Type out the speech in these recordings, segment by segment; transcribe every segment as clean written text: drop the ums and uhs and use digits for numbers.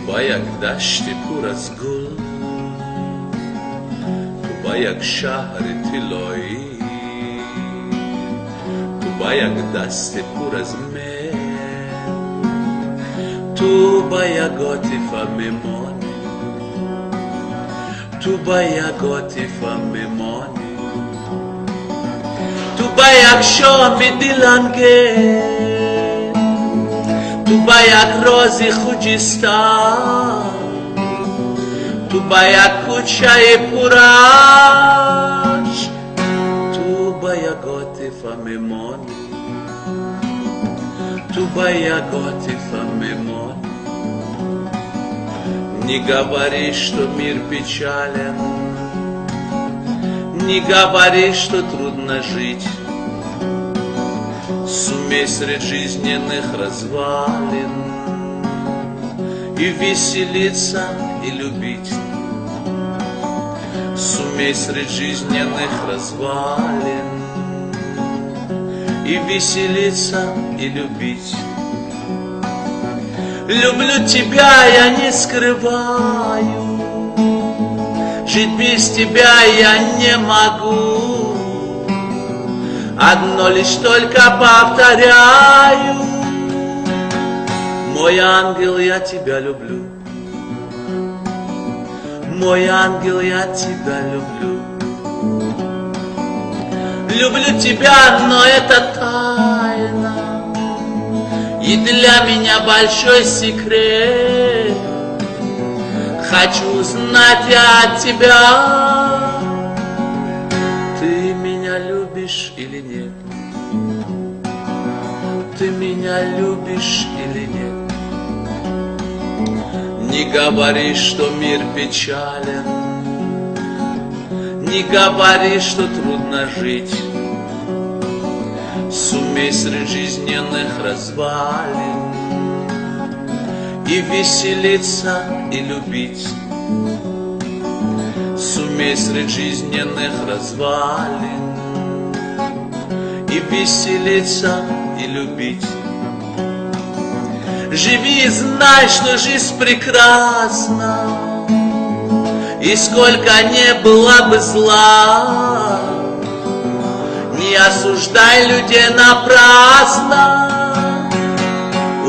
با یک دشت پر از گل، تو با یک شهر طلایی، تو با یک دست پر از مه، تو با یک عاطفه میمانی، تو با یک عاطفه میمانی، تو با یک شام دلانگیز، تو با یک راز خوجستان، تو با یک کوچه پرش، تو با یک عاطفه میمانی، تو با یک عاطفه میمانی. Не говори, что мир печален, не говори, что трудно жить. Сумей среди жизненных развалин и веселиться, и любить. Сумей среди жизненных развалин и веселиться, и любить. Люблю тебя, я не скрываю, жить без тебя я не могу. Одно лишь только повторяю: мой ангел, я тебя люблю. Мой ангел, я тебя люблю. Люблю тебя, но это тайна, и для меня большой секрет. Хочу узнать я от тебя, ты меня любишь или нет? Ты меня любишь или нет? Не говори, что мир печален, не говори, что трудно жить. Сумей среди жизненных развалин и веселиться, и любить. Сумей среди жизненных развалин и веселиться, и любить. Живи и знай, что жизнь прекрасна, и сколько не было бы зла, не осуждай людей напрасно.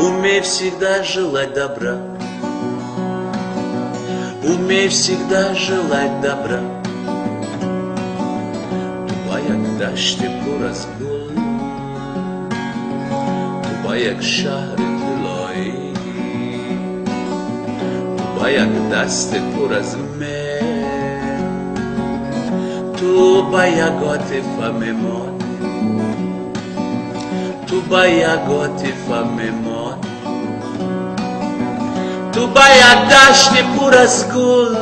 Умей всегда желать добра, умей всегда желать добра. Това як дашти пораз гол, това як шахри тилої, това як дасти пораз мен, това як عاطفه میمانی، това як عاطفه میمانی. Tu ba jak dashti pura z gul,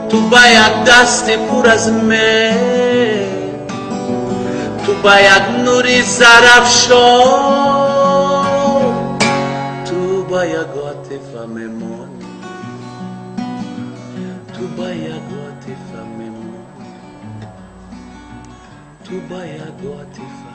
tu ba jak dasti pura z med, tu ba jak nuri zaravshon, tu ba jak عاطفه میمانی, tu ba jak عاطفه میمانی, tu ba jak عاطفه